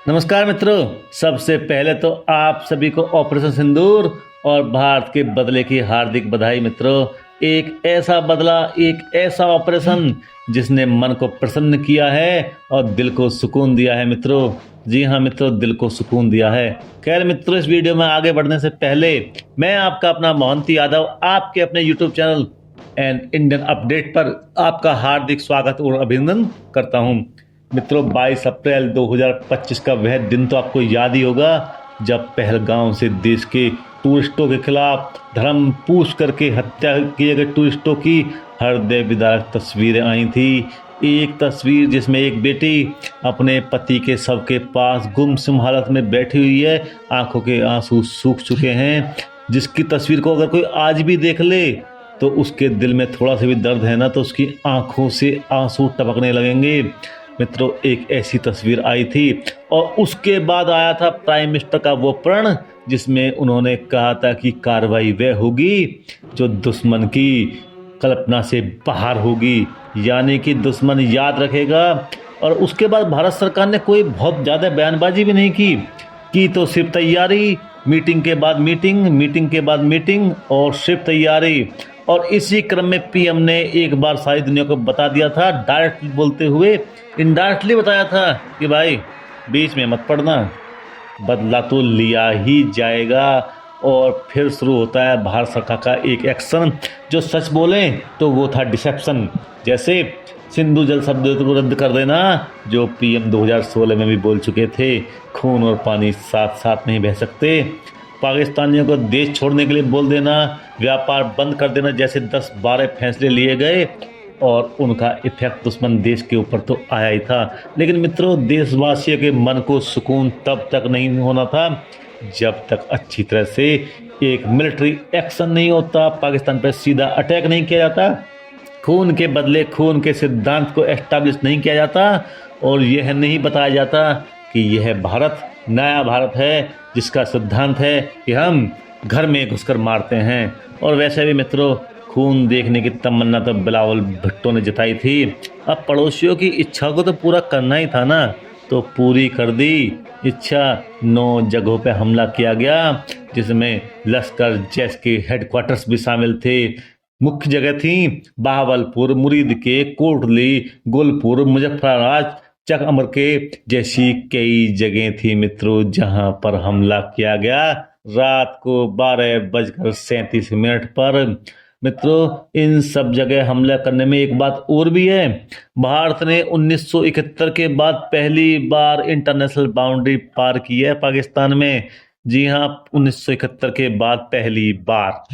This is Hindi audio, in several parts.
नमस्कार मित्रों। सबसे पहले तो आप सभी को ऑपरेशन सिंदूर और भारत के बदले की हार्दिक बधाई मित्रों। एक ऐसा बदला, एक ऐसा ऑपरेशन जिसने मन को प्रसन्न किया है और दिल को सुकून दिया है मित्रों। जी हाँ मित्रों, दिल को सुकून दिया है। खैर मित्रों, इस वीडियो में आगे बढ़ने से पहले मैं आपका अपना मोहंती यादव आपके अपने YouTube channel and Indian update पर आपका हार्दिक स्वागत और अभिनंदन करता हूँ। मित्रों, 22 अप्रैल 2025 का वह दिन तो आपको याद ही होगा जब पहलगाम से देश के टूरिस्टों के खिलाफ धर्म पूछ करके हत्या किए गए टूरिस्टों की हृदय विदारक तस्वीरें आई थी। एक तस्वीर जिसमें एक बेटी अपने पति के शव के पास गुमसुम हालत में बैठी हुई है, आंखों के आंसू सूख चुके हैं, जिसकी तस्वीर को अगर कोई आज भी देख ले तो उसके दिल में थोड़ा सा भी दर्द है ना तो उसकी आंखों से आंसू टपकने लगेंगे। मित्रों, एक ऐसी तस्वीर आई थी और उसके बाद आया था प्राइम मिनिस्टर का वो प्रण जिसमें उन्होंने कहा था कि कार्रवाई वह होगी जो दुश्मन की कल्पना से बाहर होगी, यानी कि दुश्मन याद रखेगा। और उसके बाद भारत सरकार ने कोई बहुत ज़्यादा बयानबाजी भी नहीं की तो सिर्फ तैयारी, मीटिंग के बाद मीटिंग, मीटिंग के बाद मीटिंग और सिर्फ तैयारी। और इसी क्रम में पीएम ने एक बार सारी दुनिया को बता दिया था, डायरेक्टली बोलते हुए इनडायरेक्टली बताया था कि भाई बीच में मत पड़ना, बदला तो लिया ही जाएगा। और फिर शुरू होता है भारत सरकार का एक एक्शन, जो सच बोले तो वो था डिसेप्शन। जैसे सिंधु जल शब्द को रद्द कर देना, जो पीएम 2016 में भी बोल चुके थे, खून और पानी साथ साथ नहीं बह सकते। पाकिस्तानियों को देश छोड़ने के लिए बोल देना, व्यापार बंद कर देना, जैसे 10-12 फैसले लिए गए और उनका इफेक्ट दुश्मन देश के ऊपर तो आया ही था। लेकिन मित्रों, देशवासियों के मन को सुकून तब तक नहीं होना था जब तक अच्छी तरह से एक मिलिट्री एक्शन नहीं होता, पाकिस्तान पर सीधा अटैक नहीं किया जाता, खून के बदले खून के सिद्धांत को एस्टैब्लिश नहीं किया जाता और यह नहीं बताया जाता कि यह भारत नया भारत है जिसका सिद्धांत है कि हम घर में घुसकर मारते हैं। और वैसे भी मित्रों, खून देखने की तमन्ना तो बिलावल भुट्टो ने जताई थी। अब पड़ोसियों की इच्छा को तो पूरा करना ही था ना, तो पूरी कर दी इच्छा। 9 जगहों पे हमला किया गया, जिसमें लश्कर जैश के हेडक्वार्टर्स भी शामिल थे। मुख्य जगह थी बहावलपुर, मुरीद के, कोटली, गुलपुर, मुजफ्फराबाद, चक अमर के जैसी कई जगह थी मित्रों जहां पर हमला किया गया रात को 12:37 पर। मित्रों, इन सब जगह हमला करने में एक बात और भी है, भारत ने 1971 के बाद पहली बार इंटरनेशनल बाउंड्री पार की है पाकिस्तान में। जी हाँ, 1971 के बाद पहली बार।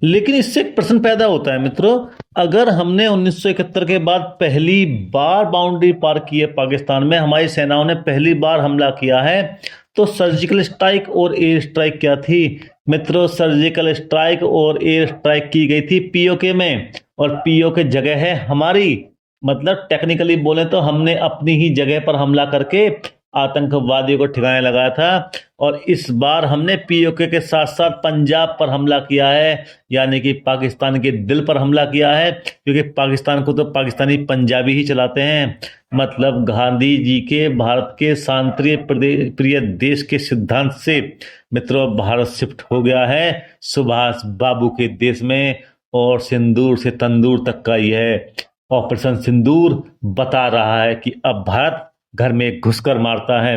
लेकिन इससे एक प्रश्न पैदा होता है मित्रों, अगर हमने 1971 के बाद पहली बार बाउंड्री पार की है पाकिस्तान में, हमारी सेनाओं ने पहली बार हमला किया है, तो सर्जिकल स्ट्राइक और एयर स्ट्राइक क्या थी मित्रों? सर्जिकल स्ट्राइक और एयर स्ट्राइक की गई थी पीओके में, और पीओके जगह है हमारी। मतलब टेक्निकली बोले तो हमने अपनी ही जगह पर हमला करके आतंकवादियों को ठिकाने लगाया था। और इस बार हमने पीओके के साथ साथ पंजाब पर हमला किया है, यानी कि पाकिस्तान के दिल पर हमला किया है, क्योंकि पाकिस्तान को तो पाकिस्तानी पंजाबी ही चलाते हैं। मतलब गांधी जी के भारत के शांति प्रिय देश के सिद्धांत से मित्रों भारत शिफ्ट हो गया है सुभाष बाबू के देश में। और सिंदूर से तंदूर तक का यह ऑपरेशन सिंदूर बता रहा है कि अब भारत घर में घुसकर मारता है।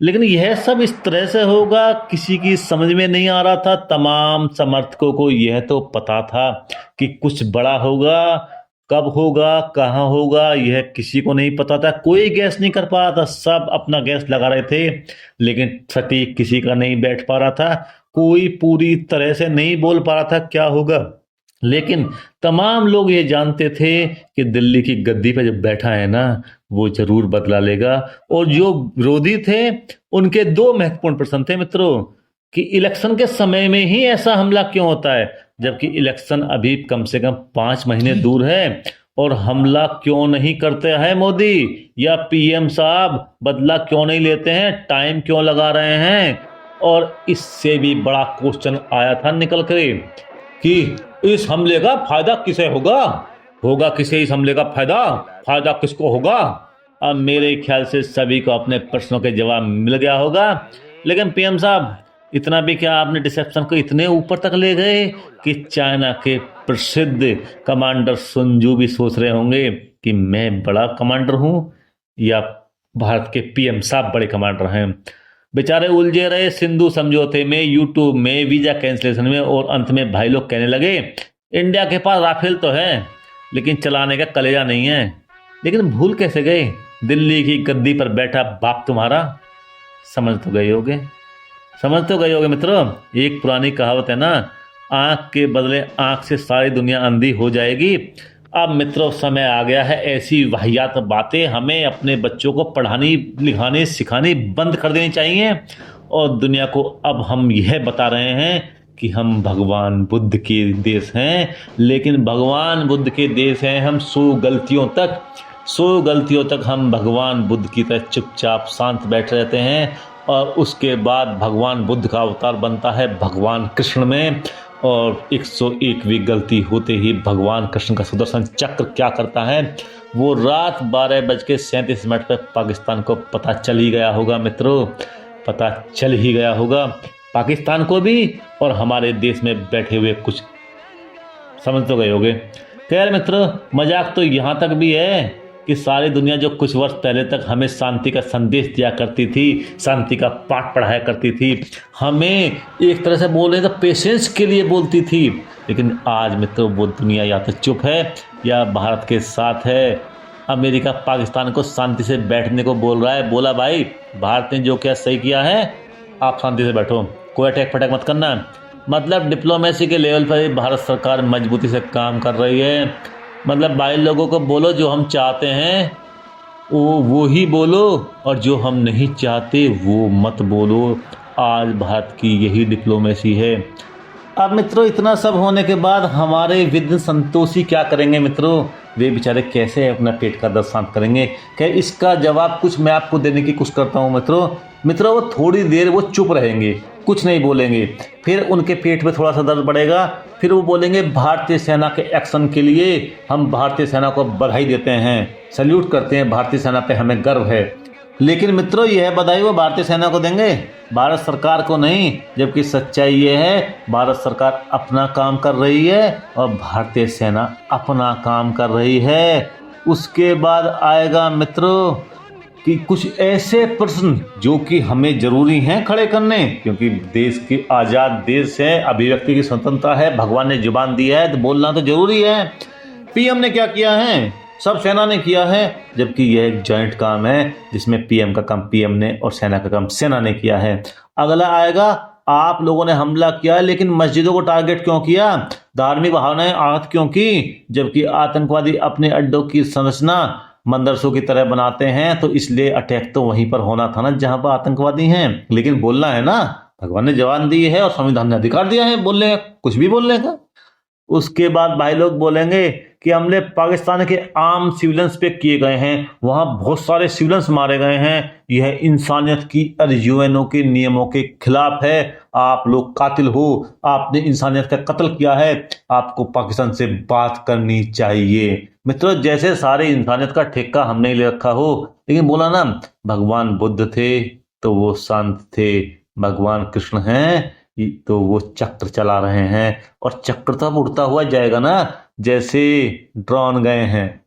लेकिन यह सब इस तरह से होगा किसी की समझ में नहीं आ रहा था। तमाम समर्थकों को यह तो पता था कि कुछ बड़ा होगा, कब होगा, कहाँ होगा, यह किसी को नहीं पता था। कोई गैस नहीं कर पा रहा था, सब अपना गैस लगा रहे थे, लेकिन सटीक किसी का नहीं बैठ पा रहा था। कोई पूरी तरह से नहीं बोल पा रहा था क्या होगा। लेकिन तमाम लोग ये जानते थे कि दिल्ली की गद्दी पे जब बैठा है ना, वो जरूर बदला लेगा। और जो विरोधी थे उनके 2 महत्वपूर्ण प्रश्न थे मित्रों, कि इलेक्शन के समय में ही ऐसा हमला क्यों होता है, जबकि इलेक्शन अभी कम से कम 5 महीने दूर है, और हमला क्यों नहीं करते हैं मोदी या पीएम साहब, बदला क्यों नहीं लेते हैं, टाइम क्यों लगा रहे हैं। और इससे भी बड़ा क्वेश्चन आया था निकल कर कि इस हमले का फायदा किसे होगा, होगा किसे इस हमले का फायदा, फायदा किसको होगा। अब मेरे ख्याल से सभी को अपने प्रश्नों के जवाब मिल गया होगा। लेकिन पीएम साहब, इतना भी क्या आपने डिसेप्शन को इतने ऊपर तक ले गए कि चाइना के प्रसिद्ध कमांडर सुनजू भी सोच रहे होंगे कि मैं बड़ा कमांडर हूं या भारत के पीएम साहब बड़े कमांडर हैं। बेचारे उलझे रहे सिंधु समझौते में, यूट्यूब में, वीजा कैंसिलेशन में, और अंत में भाई लोग कहने लगे इंडिया के पास राफेल तो है लेकिन चलाने का कलेजा नहीं है। लेकिन भूल कैसे गए, दिल्ली की गद्दी पर बैठा बाप तुम्हारा। समझ तो गए होगे मित्रों। एक पुरानी कहावत है ना, आंख के बदले आंख से सारी दुनिया अंधी हो जाएगी। अब मित्रों समय आ गया है ऐसी वाहियात बातें हमें अपने बच्चों को पढ़ानी लिखानी सिखानी बंद कर देनी चाहिए। और दुनिया को अब हम यह बता रहे हैं कि हम भगवान बुद्ध के देश हैं। लेकिन भगवान बुद्ध के देश हैं हम 100 गलतियों तक हम भगवान बुद्ध की तरह चुपचाप शांत बैठ रहते हैं। और उसके बाद भगवान बुद्ध का अवतार बनता है भगवान कृष्ण में, और 101वीं गलती होते ही भगवान कृष्ण का सुदर्शन चक्र क्या करता है, वो रात 12:37 पर पाकिस्तान को पता चल ही गया होगा मित्रों, पता चल ही गया होगा पाकिस्तान को भी, और हमारे देश में बैठे हुए कुछ समझ तो गए होगे। खैर मित्रों, मजाक तो यहाँ तक भी है कि सारी दुनिया जो कुछ वर्ष पहले तक हमें शांति का संदेश दिया करती थी, शांति का पाठ पढ़ाया करती थी, हमें एक तरह से बोले तो पेशेंस के लिए बोलती थी, लेकिन आज मित्रों वो दुनिया या तो चुप है या भारत के साथ है। अमेरिका पाकिस्तान को शांति से बैठने को बोल रहा है। बोला भाई भारत ने जो क्या सही किया है, आप शांति से बैठो, कोई अटैक फटैक मत करना। मतलब डिप्लोमेसी के लेवल पर भारत सरकार मजबूती से काम कर रही है। मतलब भाई लोगों को बोलो जो हम चाहते हैं वो ही बोलो, और जो हम नहीं चाहते वो मत बोलो। आज भारत की यही डिप्लोमेसी है। अब मित्रों इतना सब होने के बाद हमारे विद्य संतोषी क्या करेंगे मित्रों, वे बेचारे कैसे अपना पेट का दर्द शांत करेंगे? क्या इसका जवाब कुछ मैं आपको देने की कोशिश करता हूँ मित्रों। वो थोड़ी देर वो चुप रहेंगे, कुछ नहीं बोलेंगे, फिर उनके पेट में थोड़ा सा दर्द बढ़ेगा, फिर वो बोलेंगे भारतीय सेना के एक्शन के लिए हम भारतीय सेना को बधाई देते हैं, सैल्यूट करते हैं, भारतीय सेना पे हमें गर्व है। लेकिन मित्रों यह बधाई वो भारतीय सेना को देंगे, भारत सरकार को नहीं। जबकि सच्चाई ये है भारत सरकार अपना काम कर रही है और भारतीय सेना अपना काम कर रही है। उसके बाद आएगा मित्रों कि कुछ ऐसे प्रश्न जो कि हमें जरूरी हैं खड़े करने, क्योंकि देश की आज़ाद देश है, अभिव्यक्ति की स्वतंत्रता है, भगवान ने जुबान दी है तो बोलना तो जरूरी है। पीएम ने क्या किया है, सब सेना ने किया है, जबकि यह एक जॉइंट काम है जिसमें पीएम का काम पीएम ने और सेना का काम सेना ने किया है। अगला आएगा आप लोगों ने हमला किया लेकिन मस्जिदों को टारगेट क्यों किया, धार्मिक भावनाएं आहत क्यों की, जबकि आतंकवादी अपने अड्डों की संरचना मंदरसों की तरह बनाते हैं, तो इसलिए अटैक तो वहीं पर होना था ना जहां पर आतंकवादी हैं। लेकिन बोलना है ना, भगवान ने जवान दी है और संविधान ने अधिकार दिया है बोलने का, कुछ भी बोलने का। उसके बाद भाई लोग बोलेंगे कि हमले पाकिस्तान के आम सिविलियंस पे किए गए हैं, वहां बहुत सारे सिविलियंस मारे गए हैं, यह इंसानियत की और यूएनओ के नियमों के खिलाफ है। आप लोग कातिल हो, आपने इंसानियत का कत्ल किया है, आपको पाकिस्तान से बात करनी चाहिए। मित्रों जैसे सारे इंसानियत का ठेका हमने ले रखा हो, लेकिन बोला ना भगवान बुद्ध थे तो वो शांत थे, भगवान कृष्ण हैं तो वो चक्र चला रहे हैं, और चक्र तो अब उड़ता हुआ जाएगा ना, जैसे ड्रोन गए हैं।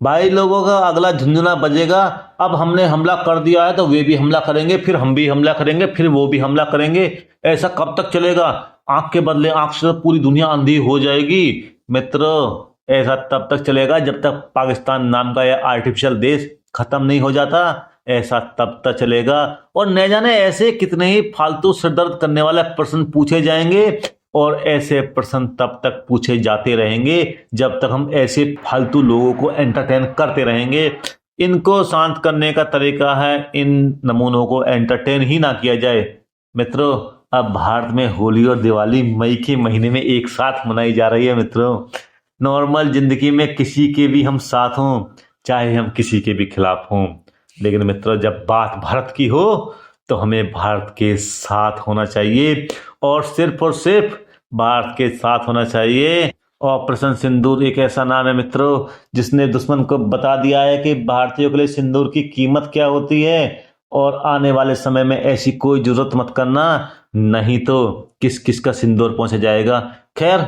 भाई लोगों का अगला झुंझुना बजेगा, अब हमने हमला कर दिया है तो वे भी हमला करेंगे, फिर हम भी हमला करेंगे, फिर वो भी हमला करेंगे। ऐसा कब तक चलेगा? आंख के बदले आंख से पूरी दुनिया अंधी हो जाएगी। मित्रों ऐसा तब तक चलेगा जब तक पाकिस्तान नाम का यह आर्टिफिशियल देश खत्म नहीं हो जाता, ऐसा तब तक चलेगा। और न जाने ऐसे कितने ही फालतू सिरदर्द करने वाले प्रश्न पूछे जाएंगे, और ऐसे प्रश्न तब तक पूछे जाते रहेंगे जब तक हम ऐसे फालतू लोगों को एंटरटेन करते रहेंगे। इनको शांत करने का तरीका है इन नमूनों को एंटरटेन ही ना किया जाए। मित्रों अब भारत में होली और दिवाली मई के महीने में एक साथ मनाई जा रही है। मित्रों नॉर्मल जिंदगी में किसी के भी हम साथ हों, चाहे हम किसी के भी खिलाफ हों, लेकिन मित्रों जब बात भारत की हो तो हमें भारत के साथ होना चाहिए, और सिर्फ भारत के साथ होना चाहिए। ऑपरेशन सिंदूर एक ऐसा नाम है मित्रों जिसने दुश्मन को बता दिया है कि भारतीयों के लिए सिंदूर की कीमत क्या होती है, और आने वाले समय में ऐसी कोई जरूरत मत करना, नहीं तो किस किस का सिंदूर पहुंच जाएगा। खैर,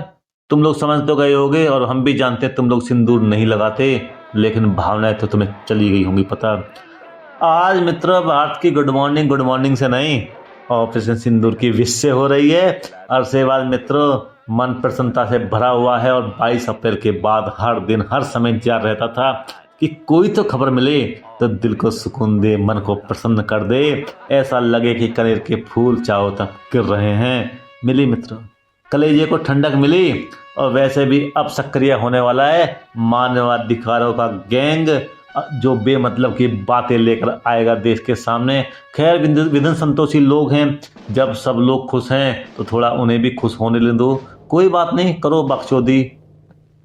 तुम लोग समझ तो गए होगे और हम भी जानते हैं तुम लोग सिंदूर नहीं लगाते, लेकिन भावनाएं तो तुम्हें चली गई होंगी पता। आज मित्रों भारत की गुड मॉर्निंग से नहीं, ऑपरेशन सिंदूर की विश से हो रही है। अरसे बाद मित्रों मन प्रसन्नता से भरा हुआ है, और 22 अप्रैल के बाद हर दिन हर समय इंतजार रहता था कि कोई तो खबर मिले तो दिल को सुकून दे, मन को प्रसन्न कर दे, ऐसा लगे कि कनेर के फूल चारों तक गिर रहे हैं। मिली मित्रों, कलेजे को ठंडक मिली, और वैसे भी अब सक्रिय होने वाला है मानवाधिकारों का गैंग, जो बेमतलब की बातें लेकर आएगा देश के सामने। खैर, विधन संतोषी लोग हैं, जब सब लोग खुश हैं तो थोड़ा उन्हें भी खुश होने ले दो। कोई बात नहीं, करो बकचोदी,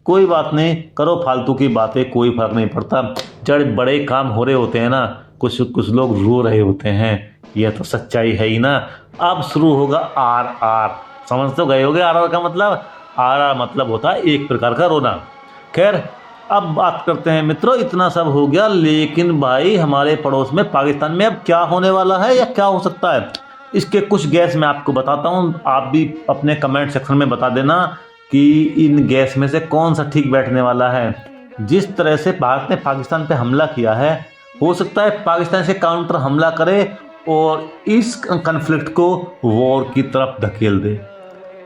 कोई बात नहीं, करो फालतू की बातें, कोई फर्क नहीं पड़ता। जब बड़े काम हो रहे होते हैं ना, कुछ कुछ लोग रो रहे होते हैं, यह तो सच्चाई है ही ना। अब शुरू होगा RR, समझ तो गए होगे RR का मतलब? RR मतलब होता है एक प्रकार का रोना। खैर, अब बात करते हैं मित्रों, इतना सब हो गया, लेकिन भाई हमारे पड़ोस में पाकिस्तान में अब क्या होने वाला है या क्या हो सकता है, इसके कुछ गैस मैं आपको बताता हूं। आप भी अपने कमेंट सेक्शन में बता देना कि इन गैस में से कौन सा ठीक बैठने वाला है। जिस तरह से भारत ने पाकिस्तान पे हमला किया है, हो सकता है पाकिस्तान से काउंटर हमला करे और इस कन्फ्लिक्ट को वॉर की तरफ धकेल दे।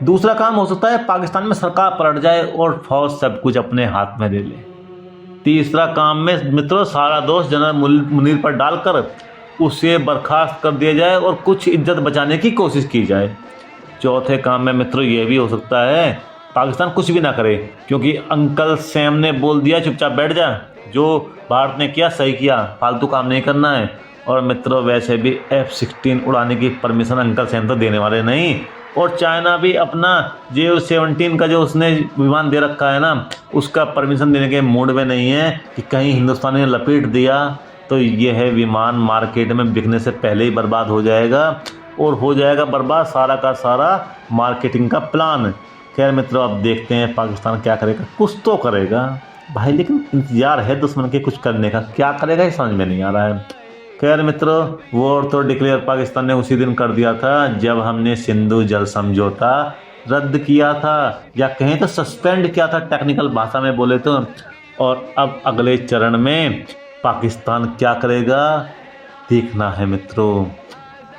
दूसरा काम हो सकता है पाकिस्तान में सरकार पलट जाए और फौज सब कुछ अपने हाथ में ले ले। तीसरा काम में मित्रों सारा दोष जनरल मुनीर पर डालकर उसे बर्खास्त कर दिया जाए और कुछ इज्जत बचाने की कोशिश की जाए। चौथे काम में मित्रों यह भी हो सकता है पाकिस्तान कुछ भी ना करे, क्योंकि अंकल सैम ने बोल दिया चुपचाप बैठ जा, जो भारत ने किया सही किया, फालतू काम नहीं करना है। और मित्रों वैसे भी F-16 उड़ाने की परमिशन अंकल सैम तो देने वाले नहीं, और चाइना भी अपना JO-17 का जो उसने विमान दे रखा है ना, उसका परमिशन देने के मूड में नहीं है कि कहीं हिंदुस्तान ने लपेट दिया तो यह विमान मार्केट में बिकने से पहले ही बर्बाद हो जाएगा, और हो जाएगा बर्बाद सारा का सारा मार्केटिंग का प्लान। खैर मित्रों, अब देखते हैं पाकिस्तान क्या करेगा, कुछ तो करेगा भाई, लेकिन इंतजार है दुश्मन के कुछ करने का, क्या करेगा ये समझ में नहीं आ रहा है। खैर मित्रों, वॉर तो डिक्लेयर पाकिस्तान ने उसी दिन कर दिया था जब हमने सिंधु जल समझौता रद्द किया था, या कहें तो सस्पेंड किया था टेक्निकल भाषा में बोले तो। और अब अगले चरण में पाकिस्तान क्या करेगा देखना है मित्रों।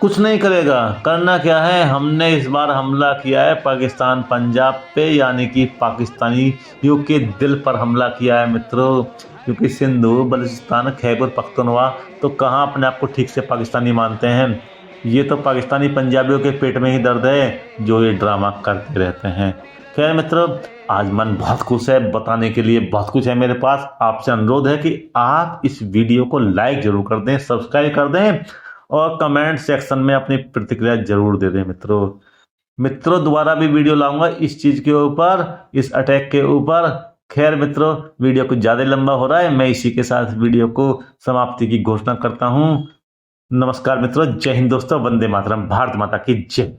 कुछ नहीं करेगा, करना क्या है, हमने इस बार हमला किया है पाकिस्तान पंजाब पे, यानी कि पाकिस्तानियों के दिल पर हमला किया है मित्रों। क्योंकि सिंधु बलूचिस्तान खैबर पख्तूनख्वा तो कहाँ अपने आप को ठीक से पाकिस्तानी मानते हैं, ये तो पाकिस्तानी पंजाबियों के पेट में ही दर्द है जो ये ड्रामा करते रहते हैं। खैर मित्रों, आज मन बहुत खुश है, बताने के लिए बहुत कुछ है मेरे पास। आपसे अनुरोध है कि आप इस वीडियो को लाइक जरूर कर दें, सब्सक्राइब कर दें, और कमेंट सेक्शन में अपनी प्रतिक्रिया जरूर दे दें मित्रों दोबारा भी वीडियो लाऊंगा इस चीज़ के ऊपर, इस अटैक के ऊपर। खैर मित्रों, वीडियो कुछ ज़्यादा लंबा हो रहा है, मैं इसी के साथ वीडियो को समाप्ति की घोषणा करता हूँ। नमस्कार मित्रों, जय हिंद दोस्तों, वंदे मातरम, भारत माता की जय।